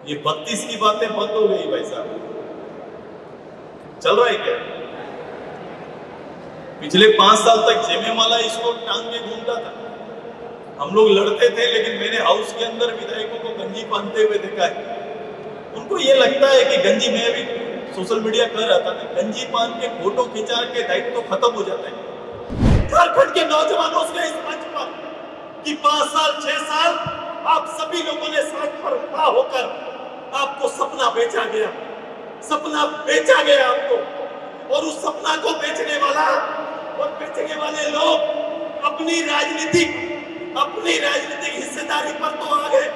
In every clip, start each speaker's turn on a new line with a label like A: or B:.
A: ये 32 की बातें बंद हो गई भाई साहब। चल रहा है क्या? पिछले 5 साल तक जेमेमाला इसको टांग के घूमता था। हम लोग लड़ते थे, लेकिन मैंने हाउस के अंदर विधायकों को गंजी पहनते हुए देखा है। उनको ये लगता है कि गंजी, मैं भी सोशल मीडिया कर रहा था, गंजी पहन के फोटो खिंचा के दायित्व तो खत्म हो जाता है। झारखंड के नौजवानों से इस मंच पर कि 5 साल 6 साल आप सभी लोगों ने साथ पर खड़ा होकर आपको सपना बेचा गया, सपना बेचा गया आपको, और उस सपना को बेचने वाला और बेचने वाले लोग अपनी राजनीतिक हिस्सेदारी पर तो आ गए,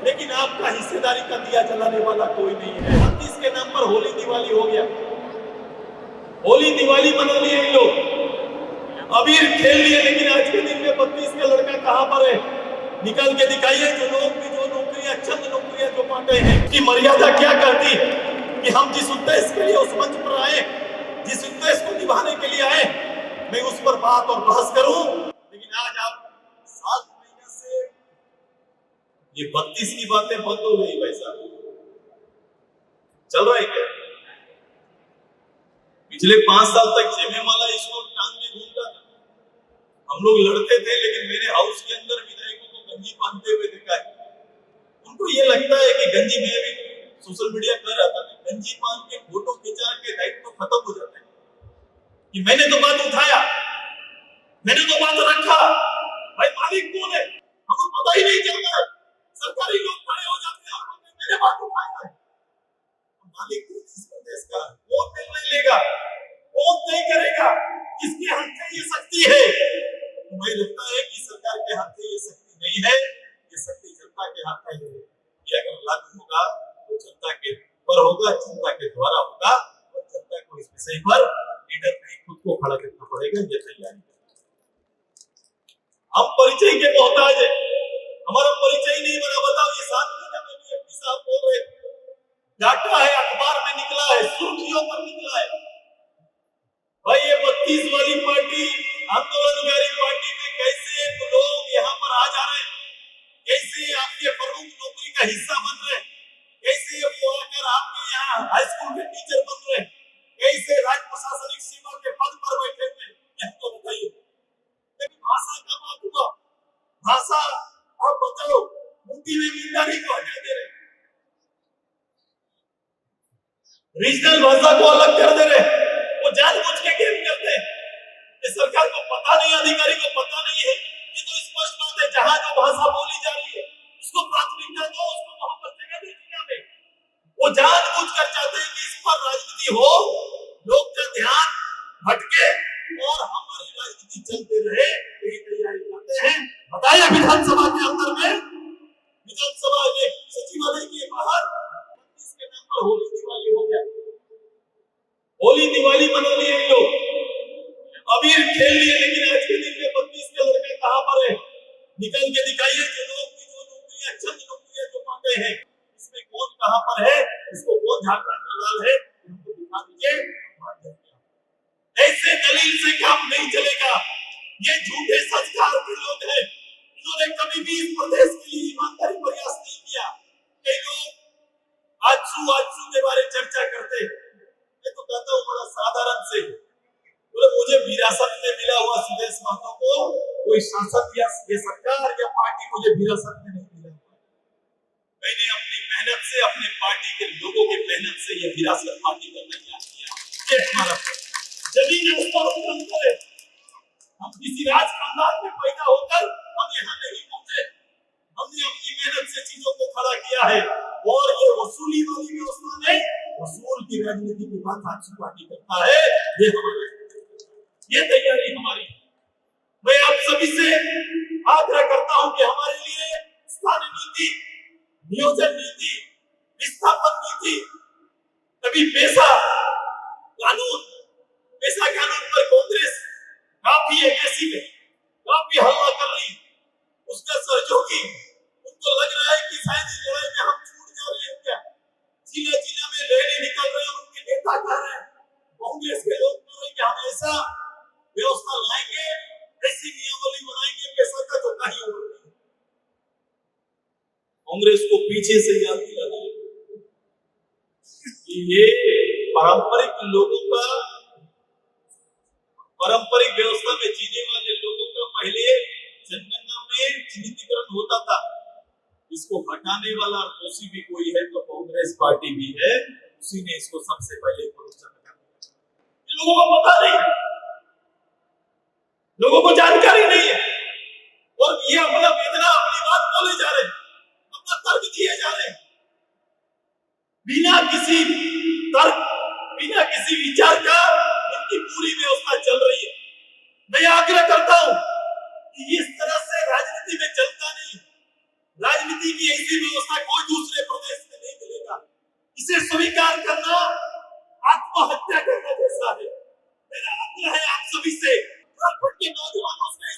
A: लेकिन आपका हिस्सेदारी का दिया जलाने वाला कोई नहीं है। 32 के नाम पर होली दिवाली हो गया, होली दिवाली मना लिए लोग, अबीर खेल लिए, लेकिन आज के दिन में 32 का लड़का कहां पर है? निकल के दिखाइए। जो लोग भी जो नौकरियां, चंद नौकरियां जो बांटे हैं, कि मर्यादा क्या कहती है कि हम जिस उद्देश्य के लिए उस मंच पर आए, जिस उद्देश्य को निभाने के लिए आए, मैं उस पर बात और बहस करूं। लेकिन आज आप 7 महीने से ये 32 की बातें बंद हो गई भाई साहब। चल रहा है क्या? पिछले 5 साल तक जेमेमाला इसको टांग के घूमता था। हम लोग लड़ते थे, लेकिन मैंने हाउस के अंदर विधायकों को गंजी पहनते हुए देखा है। उनको ये लगता है कि गंजी, मैं भी सोशल मीडिया कर रहा था, गंजी पहन के फोटो खिंचा के दायित्व तो खत्म हो जाता है कि मैंने तो बात उठाया, मैंने तो बात रखा। भाई मालिक कौन है हमको पता ही नहीं चलता है। सरकारी लोग खड़े हो जाते हैं और मैंने बात उठाया है। मालिक कौन इस प्रदेश का? कौन निर्णय लेगा, कौन तय करेगा, किसके हाथ में ये शक्ति है? मुझे लगता है कि सरकार के हाथ में ये शक्ति नहीं है, ये शक्ति जनता के हाथ में है। ये अगर लागू होगा तो जनता के ऊपर होगा, जनता के द्वारा होगा, और जनता को इस विषय पर लीडर नहीं, खुद को खड़ा करना पड़ेगा। ये तैयारी हम परिचय के मोहताज है, हमारा परिचय नहीं बना। बताओ, ये 7 महीने में भी एमपी साहब बोल रहे, डाटा है, अखबार में निकला है, सुर्खियों पर निकला है। भाई ये 32 वाली पार्टी, आंदोलनकारी पार्टी में कैसे लोग यहाँ पर आ जा रहे हैं, कैसे आपके प्रमुख नौकरी का हिस्सा बन रहे हैं, कैसे वो आकर आपके यहाँ हाई स्कूल के टीचर बन रहे हैं, कैसे राज्य प्रशासनिक सेवा के पद पर बैठे हुए, तो बताइए। लेकिन भाषा का बात हुआ, भाषा आप बताओ, मुंडी में मिंडारी को हटा दे रहे, रीजनल भाषा को अलग कर दे रहे, वो जानबूझ के गेम करते हैं। इस सरकार को पता नहीं, अधिकारी को पता नहीं है। ये तो स्पष्ट बात है, जहां जो भाषा बोली जा रही है उसको प्राथमिकता दो, उसको वहां पर जगह दे दुनिया में। वो जानबूझ कर चाहते हैं कि इस पर राजनीति हो, लोग का ध्यान भटके और हमारी राजनीति चलते रहे, यही तैयारी करते हैं। बताया विधानसभा के अंदर में, विधानसभा में सचिवालय के बाहर 32 के नाम पर होली दिवाली हो गया, होली दिवाली मना लिए लोग, अबीर खेल लिए, लेकिन आज के दिन में 32 के लड़का कहां पर है? निकल के दिखाइए। जो लोग भी जो नौकरियां, चंद नौकरियां जो बांटे हैं, इसमें कौन कहां पर है, इसको कौन झारखंड का लाल है, इनको दिखा दीजिए। ऐसे दलील से काम नहीं चलेगा। ये झूठे संस्कार के लोग हैं, इन्होंने कभी भी इस प्रदेश के लिए ईमानदारी प्रयास नहीं किया। कई लोग आजसू के बारे में चर्चा करते हैं, मैं तो कहता हूं बड़ा साधारण से, बोले मुझे विरासत में मिला हुआ सुदेश महतो को कोई शासक या ये सरकार या पार्टी मुझे विरासत में नहीं मिला हुआ। मैंने अपनी मेहनत से, अपने पार्टी के लोगों की मेहनत से ये विरासत पार्टी का तैयार किया। ये हमारा जमीन अंतर है। हम किसी राज खानदान में पैदा होकर हम यहाँ नहीं पहुंचे, हमने अपनी मेहनत से चीजों को खड़ा किया है। और ये वसूली वाली व्यवस्था नहीं, वसूल की राजनीति की बात आजसू पार्टी करता है। ये हमारा, ये तैयारी हमारी। मैं आप सभी से आग्रह करता हूं कि हमारे लिए स्थानीय नीति, नियोजन नीति, विस्थापन नीति, तभी पेशा कानून पर कांग्रेस काफी एग्रेसिव है, काफी हल्ला कर रही है। उसका सहयोगी, उनको लग रहा है कि शायद इस लड़ाई में हम छूट जा रहे हैं क्या? जिला में रैली निकल रहे हैं, उनके नेता कह रहे हैं, कांग्रेस के लोग कह रहे हैं कि हम ऐसा व्यवस्था लाएंगे, ऐसी नियमावली बनाएंगे, पैसा का जो कहीं और नहीं। कांग्रेस को पीछे से याद दिलाना है। कि ये पारंपरिक लोगों का, पारंपरिक व्यवस्था में जीने वाले लोगों का पहले जनगणना में चिन्हितीकरण होता था। इसको हटाने वाला दोषी भी कोई है तो कांग्रेस पार्टी भी है, उसी ने इसको सबसे पहले करप्शन कर दिया। लोगों को पता नहीं है, लोगों को जानकारी नहीं है, और ये अपना वेदना, अपनी बात बोले जा रहे हैं, अपना तर्क दिए जा रहे हैं, बिना किसी तर्क, बिना किसी विचार का इनकी पूरी व्यवस्था चल रही है। मैं आग्रह करता हूं कि इस तरह से राजनीति में चलता नहीं। राजनीति की ऐसी व्यवस्था कोई दूसरे प्रदेश में नहीं मिलेगा। इसे स्वीकार करना आत्महत्या करने जैसा है। मेरा आग्रह है आप सभी से, झारखंड के नौजवानों से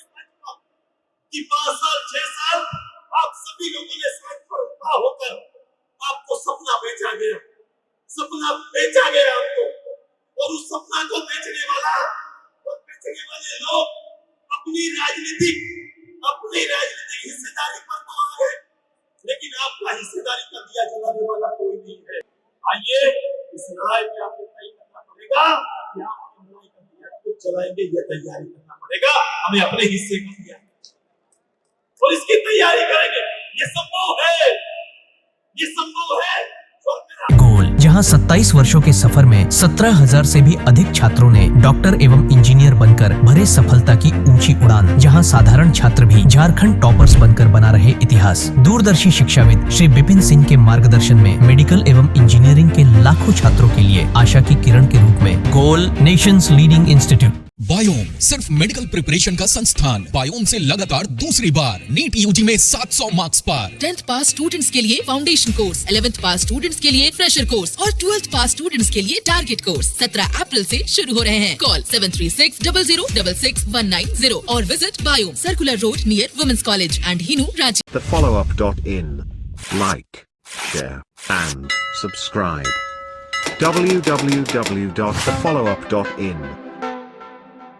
A: कि 5 साल 6 साल आप सभी लोगों ने साथ पर खड़ा होकर आपको सपना बेचा गया, सपना बेचा गया आपको, और उस सपना को बेचने वाला और बेचने वाले लोग अपनी राजनीतिक हिस्सेदारी पर तो आ गए, लेकिन आपका हिस्सेदारी का दिया जलाने वाला कोई नहीं है। आइए इस लड़ाई में आपको तय करना पड़ेगा कि आप लड़ाई का दिया खुद चलाएंगे, ये तैयारी करना पड़ेगा। हमें अपने हिस्से का दिया और इसकी तैयारी करेंगे। ये संभव है, ये संभव है।
B: गोल, जहां 27 वर्षों के सफर में 17,000 से भी अधिक छात्रों ने डॉक्टर एवं इंजीनियर बनकर भरे सफलता की ऊंची उड़ान, जहां साधारण छात्र भी झारखंड टॉपर्स बनकर बना रहे इतिहास। दूरदर्शी शिक्षाविद श्री विपिन सिंह के मार्गदर्शन में मेडिकल एवं इंजीनियरिंग के लाखों छात्रों के लिए आशा की किरण के रूप में गोल, नेशंस लीडिंग इंस्टीट्यूट।
C: बायोम सिर्फ मेडिकल प्रिपरेशन का संस्थान। बायोम से लगातार दूसरी बार नीट यूजी में 700 मार्क्स पार।
D: 10th पास स्टूडेंट्स के लिए फाउंडेशन कोर्स, 11th पास स्टूडेंट्स के लिए फ्रेशर कोर्स और 12th पास स्टूडेंट्स के लिए टारगेट कोर्स 17 अप्रैल से शुरू हो रहे हैं। कॉल 7360066190 और visit Biome, circular road near women's college and Hinoo, Ranchi.
E: thefollowup.in. Like, share and subscribe. www.thefollowup.in